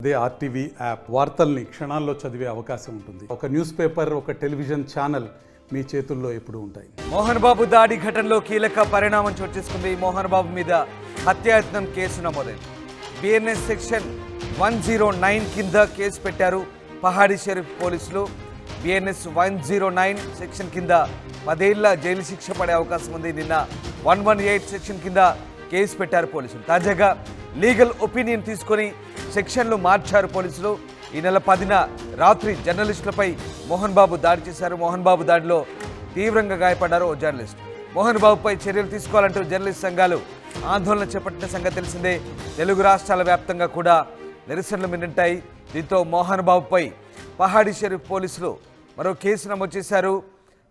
అదే RTV app వార్తల్ని క్షణాల్లో చదివే అవకాశం ఉంటుంది. ఒక న్యూస్ పేపర్, ఒక టెలివిజన్ ఛానల్ మీ చేతుల్లో ఎప్పుడూ ఉంటాయి. మోహన్ బాబు దాడి ఘటనలో కీలక పరిణామం చోటు చేసుకుంది. మోహన్ బాబు మీద హత్యాయత్నం కేసు నమోదైంది. బిఎన్ఎస్ సెక్షన్ 109 కింద కేసు పెట్టారు పహాడీ షరీఫ్ పోలీసులు. బిఎన్ఎస్ 109 సెక్షన్ కింద 10 ఏళ్ల జైలు శిక్ష పడే అవకాశం ఉంది. నిన్న 118 సెక్షన్ కింద కేసు పెట్టారు పోలీసులు. తాజాగా లీగల్ ఒపీనియన్ తీసుకొని సెక్షన్లు మార్చారు పోలీసులు. ఈ నెల 10న రాత్రి జర్నలిస్టులపై మోహన్ బాబు దాడి చేశారు. మోహన్ బాబు దాడిలో తీవ్రంగా గాయపడ్డారు ఓ జర్నలిస్ట్. మోహన్ బాబుపై చర్యలు తీసుకోవాలంటూ జర్నలిస్ట్ సంఘాలు ఆందోళన చేపట్టిన సంగతి తెలిసిందే. తెలుగు రాష్ట్రాల వ్యాప్తంగా కూడా నిరసనలు మిన్నంటాయి. దీంతో మోహన్ బాబుపై పహాడీ షరీఫ్ పోలీసులు మరో కేసు నమోదు చేశారు.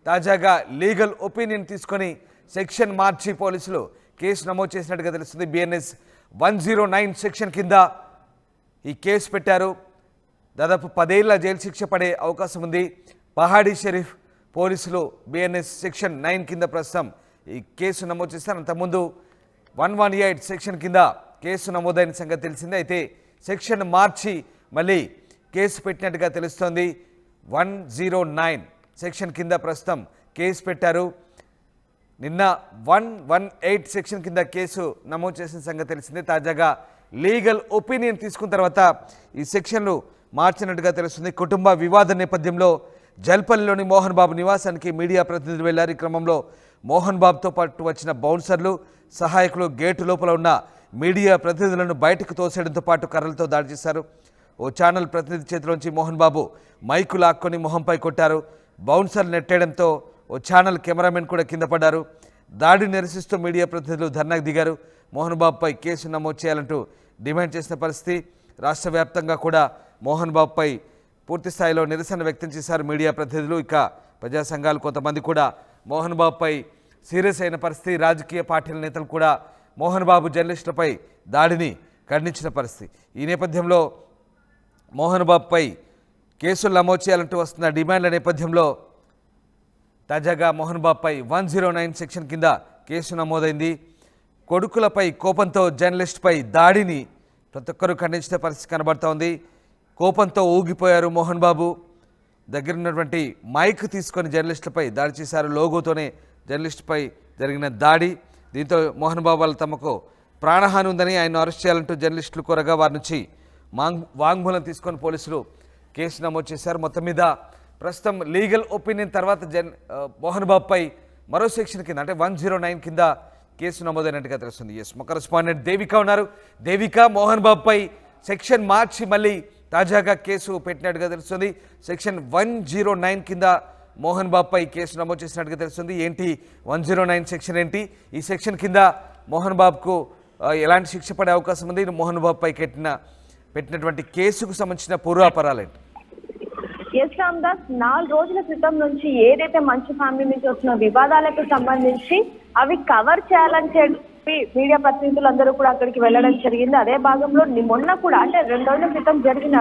తాజాగా లీగల్ ఒపీనియన్ తీసుకొని సెక్షన్ మార్చి పోలీసులు కేసు నమోదు చేసినట్టుగా తెలుస్తుంది. బిఎన్ఎస్ 109 సెక్షన్ కింద ఈ కేసు పెట్టారు. దాదాపు 10 ఏళ్ల జైలు శిక్ష పడే అవకాశం ఉంది. పహాడీ షరీఫ్ పోలీసులు బిఎన్ఎస్ సెక్షన్ 9 కింద ప్రస్తుతం ఈ కేసు నమోదు చేస్తారు. అంతకుముందు 118 సెక్షన్ కింద కేసు నమోదైన సంగతి తెలిసిందే. అయితే సెక్షన్ మార్చి మళ్ళీ కేసు పెట్టినట్టుగా తెలుస్తోంది. 109 సెక్షన్ కింద ప్రస్తుతం కేసు పెట్టారు. నిన్న 118 సెక్షన్ కింద కేసు నమోదు చేసిన సంగతి తెలిసిందే. తాజాగా లీగల్ ఒపీనియన్ తీసుకున్న తర్వాత ఈ సెక్షన్లు మార్చినట్టుగా తెలుస్తుంది. కుటుంబ వివాద నేపథ్యంలో జల్పల్లిలోని మోహన్ బాబు నివాసానికి మీడియా ప్రతినిధులు వెళ్లారు. ఈ క్రమంలో మోహన్ బాబుతో పాటు వచ్చిన బౌన్సర్లు, సహాయకులు గేటు లోపల ఉన్న మీడియా ప్రతినిధులను బయటకు తోసేయడంతో పాటు కర్రలతో దాడి చేశారు. ఓ ఛానల్ ప్రతినిధి చేతిలోంచి మోహన్ బాబు మైకు లాక్కొని మొహంపై కొట్టారు. బౌన్సర్లు నెట్టేయడంతో ఓ ఛానల్ కెమెరామెన్ కూడా కింద పడ్డారు. దాడిని నిరసిస్తూ మీడియా ప్రతినిధులు ధర్నాకు దిగారు. మోహన్ బాబుపై కేసు నమోదు చేయాలంటూ డిమాండ్ చేసిన పరిస్థితి. రాష్ట్ర వ్యాప్తంగా కూడా మోహన్ బాబుపై పూర్తి స్థాయిలో నిరసన వ్యక్తం చేశారు మీడియా ప్రతినిధులు. ఇక ప్రజా సంఘాలు కొంతమంది కూడా మోహన్ బాబుపై సీరియస్ అయిన పరిస్థితి. రాజకీయ పార్టీల నేతలు కూడా మోహన్ బాబు జర్నలిస్టులపై దాడిని ఖండించిన పరిస్థితి. ఈ నేపథ్యంలో మోహన్ బాబుపై కేసులు నమోదు చేయాలంటూ వస్తున్న డిమాండ్ల నేపథ్యంలో తాజాగా మోహన్ బాబుపై 109 సెక్షన్ కింద కేసు నమోదైంది. కొడుకులపై కోపంతో జర్నలిస్ట్పై దాడిని ప్రతి ఒక్కరూ ఖండించిన పరిస్థితి కనబడుతోంది. కోపంతో ఊగిపోయారు మోహన్ బాబు. దగ్గరున్నటువంటి మైక్ తీసుకొని జర్నలిస్టులపై దాడి చేశారు. లోగోతోనే జర్నలిస్టుపై జరిగిన దాడి. దీంతో మోహన్ బాబు వాళ్ళు తమకు ప్రాణహాని ఉందని ఆయన అరెస్ట్ చేయాలంటూ జర్నలిస్టులు కోరగా వారి నుంచి వాంగ్మూలం తీసుకొని పోలీసులు కేసు నమోదు చేశారు. మొత్తం మీద ప్రస్తుతం లీగల్ ఒపీనియన్ తర్వాత మోహన్ బాబుపై మరో సెక్షన్ కింద అంటే 109 కింద కేసు నమోదైనట్టుగా తెలుస్తుంది. ఎస్, మా కరెస్పాండెంట్ దేవిక ఉన్నారు. దేవిక, మోహన్ బాబుపై సెక్షన్ మార్చి మళ్ళీ తాజాగా కేసు పెట్టినట్టుగా తెలుస్తుంది. సెక్షన్ 109 కింద మోహన్ బాబుపై కేసు నమోదు చేసినట్టుగా తెలుస్తుంది. ఏంటి 109 సెక్షన్ ఏంటి? ఈ సెక్షన్ కింద మోహన్ బాబుకు ఎలాంటి శిక్ష పడే అవకాశం ఉంది? మోహన్ బాబుపై పెట్టినటువంటి కేసుకు సంబంధించిన పూర్వాపరాలేంటి? ఎస్ రామ్దాస్, 4 రోజుల క్రితం నుంచి ఏదైతే మంచు ఫ్యామిలీ నుంచి వచ్చిన వివాదాలకు సంబంధించి అవి కవర్ చేయాలని చెప్పి మీడియా ప్రతినిధులందరూ కూడా అక్కడికి వెళ్ళడం జరిగింది. అదే భాగంలో మొన్న కూడా అంటే 2 రోజుల క్రితం జరిగిన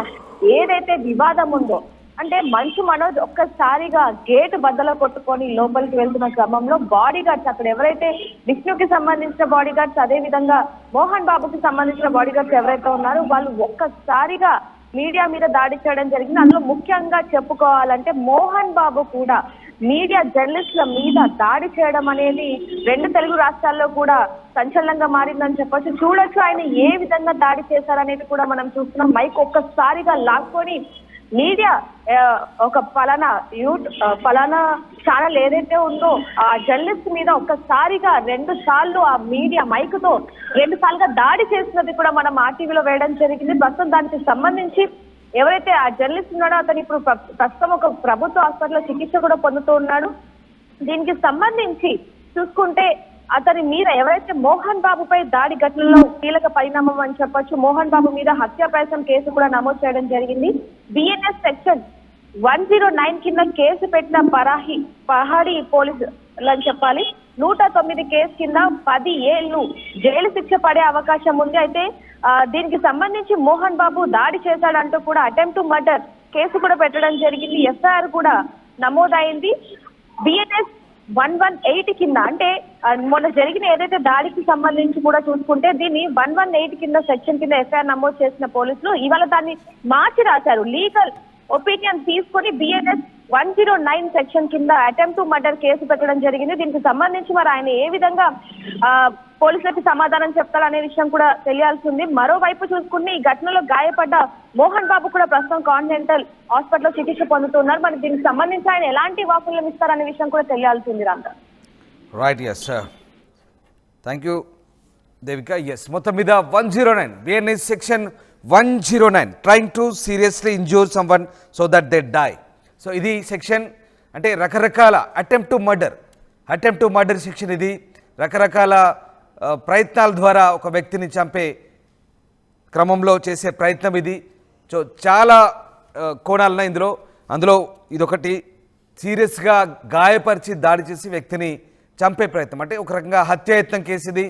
ఏదైతే వివాదం ఉందో అంటే మంచు మనోజ్ ఒక్కసారిగా గేటు బద్దలు కొట్టుకొని లోపలికి వెళ్తున్న క్రమంలో బాడీ గార్డ్స్, అక్కడ ఎవరైతే విష్ణుకి సంబంధించిన బాడీ గార్డ్స్, అదే విధంగా మోహన్ బాబుకి సంబంధించిన బాడీ గార్డ్స్ ఎవరైతే ఉన్నారో వాళ్ళు ఒక్కసారిగా మీడియా మీద దాడి చేయడం జరిగింది. అందులో ముఖ్యంగా చెప్పుకోవాలంటే మోహన్ బాబు కూడా మీడియా జర్నలిస్టుల మీద దాడి చేయడం అనేది 2 తెలుగు రాష్ట్రాల్లో కూడా సంచలనంగా మారిందని చెప్పొచ్చు. చూడొచ్చు ఆయన ఏ విధంగా దాడి చేశారనేది కూడా మనం చూస్తున్నాం. మైక్ ఒక్కసారిగా లాక్కొని మీడియా ఒక ఫలానా ఛానల్ ఏదైతే ఉందో ఆ జర్నలిస్ట్ మీద ఒక్కసారిగా 2 సార్లు ఆ మీడియా మైక్ తో 2 సార్లుగా దాడి చేసినది కూడా మనం ఆర్టీవీలో వేయడం జరిగింది. ప్రస్తుతం దానికి సంబంధించి ఎవరైతే ఆ జర్నలిస్ట్ ఉన్నాడో అతను ఇప్పుడు ప్రస్తుతం ఒక ప్రభుత్వ హాస్పిటల్లో చికిత్స కూడా పొందుతూ ఉన్నాడు. దీనికి సంబంధించి చూసుకుంటే అతని మీద ఎవరైతే మోహన్ బాబుపై దాడి ఘటనలో కీలక పరిణామం అని చెప్పొచ్చు. మోహన్ బాబు మీద హత్యా ప్రయత్నం కేసు కూడా నమోదు చేయడం జరిగింది. బిఎన్ఎస్ సెక్షన్ 109 కింద కేసు పెట్టిన పహాడీ పోలీసులు అని చెప్పాలి. 109 కేసు కింద 10 ఏళ్లు జైలు శిక్ష పడే అవకాశం ఉంది. అయితే దీనికి సంబంధించి మోహన్ బాబు దాడి చేశాడంటూ కూడా అటెంప్ట్ టు మర్డర్ కేసు కూడా పెట్టడం జరిగింది. ఎఫ్ఐఆర్ కూడా నమోదైంది. బిఎన్ఎస్ 118 కింద అంటే మొన్న జరిగిన ఏదైతే దాడికి సంబంధించి కూడా చూసుకుంటే దీన్ని 118 కింద సెక్షన్ కింద ఎఫ్ఐఆర్ నమోదు చేసిన పోలీసులు ఇవాళ దాన్ని మార్చి రాశారు. లీగల్ ఒపీనియన్ తీసుకొని బిఎన్ఎస్ 109 సెక్షన్ కింద అటెంప్ట్ టు మర్డర్ కేసు పెట్టడం జరిగింది. దీనికి సంబంధించి మరి ఆయన ఏ విధంగా పోలీసులకి సమాధానం చెప్తారనే విషయం కూడా తెలియాల్సి ఉంది. మరోవైపు చూసుకుంటే ఈ ఘటనలో గాయపడ్డ మోహన్ బాబు కూడా ప్రస్తుతం కాంటినెంటల్ హాస్పిటల్లో చికిత్స పొందుతున్నారు. మరి దీనికి సంబంధించి ఆయన ఎలాంటి వాకులను ఇస్తారనే విషయం కూడా తెలియాల్సి ఉంది. రాంగా right, yes sir, thank you Devika. Yes, మొత్తం మీద 109 BNS section 109 trying to seriously injure someone so that they die. So ఇది సెక్షన్ అంటే రకరకాల అటెంప్ట్ టు మర్డర్ సెక్షన్. ఇది రకరకాల ప్రయత్నాల ద్వారా ఒక వ్యక్తిని చంపే క్రమంలో చేసే ప్రయత్నం ఇది. సో చాలా కోణాలు ఉన్నాయి అందులో ఇదొకటి సీరియస్గా గాయపరిచి దాడి చేసి వ్యక్తిని చంపే ప్రయత్నం, అంటే ఒక రకంగా హత్యాయత్నం కేసు. ఇది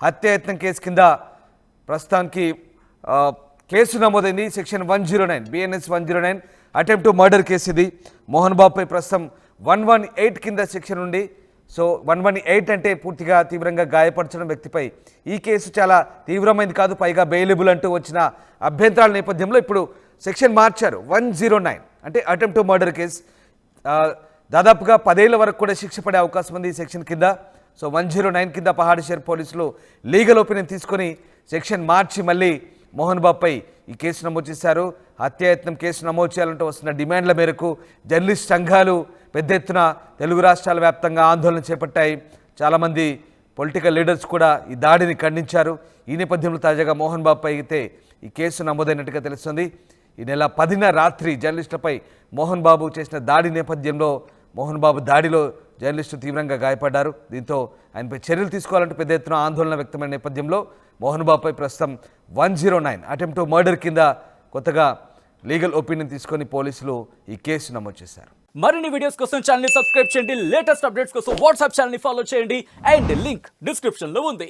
హత్యాయత్నం కేసు కింద ప్రస్తుతానికి కేసు నమోదైంది. Section 109 BNS 109 attempt to murder case. ఇది మోహన్ బాబుపై ప్రస్తుతం 118 కింద సెక్షన్ ఉంది. సో 118 అంటే పూర్తిగా తీవ్రంగా గాయపరచడం వ్యక్తిపై. ఈ కేసు చాలా తీవ్రమైనది కాదు, పైగా బెయిలబుల్ అంటూ వచ్చిన అభ్యంతరాల నేపథ్యంలో ఇప్పుడు సెక్షన్ మార్చారు. 109 అంటే అటెంప్ట్ టు మర్డర్ కేసు. దాదాపుగా 10 ఏళ్ల వరకు కూడా శిక్ష పడే అవకాశం ఉంది ఈ సెక్షన్ కింద. సో 109 కింద పహాడిషేర్ పోలీసులు లీగల్ ఒపీనియన్ తీసుకొని సెక్షన్ మార్చి మళ్ళీ మోహన్ బాబుపై ఈ కేసు నమోదు చేశారు. హత్యాయత్నం కేసు నమోదు చేయాలంటూ వస్తున్న డిమాండ్ల మేరకు జర్నలిస్ట్ సంఘాలు పెద్ద ఎత్తున తెలుగు రాష్ట్రాల వ్యాప్తంగా ఆందోళన చేపట్టాయి. చాలామంది పొలిటికల్ లీడర్స్ కూడా ఈ దాడిని ఖండించారు. ఈ నేపథ్యంలో తాజాగా మోహన్ బాబుపై అయితే ఈ కేసు నమోదైనట్టుగా తెలుస్తుంది. ఈ నెల 10న రాత్రి జర్నలిస్టులపై మోహన్ బాబు చేసిన దాడి నేపథ్యంలో మోహన్ బాబు దాడిలో జర్నలిస్టు తీవ్రంగా గాయపడ్డారు. దీంతో ఆయనపై చర్యలు తీసుకోవాలంటూ పెద్ద ఎత్తున ఆందోళన వ్యక్తమైన నేపథ్యంలో మోహన్ బాబుపై ప్రస్తుతం 109 అటెంప్ట్ టు మర్డర్ కింద కొత్తగా లీగల్ ఒపీనియన్ తీసుకొని పోలీసులు ఈ కేసు నమోదు చేశారు. మరిన్ని వీడియోస్ కోసం ఛానల్ ని సబ్స్క్రైబ్ చేయండి. లేటెస్ట్ అప్డేట్స్ కోసం వాట్సాప్ ఛానల్ ని ఫాలో చేయండి. అండ్ లింక్ డిస్క్రిప్షన్ లో ఉంది.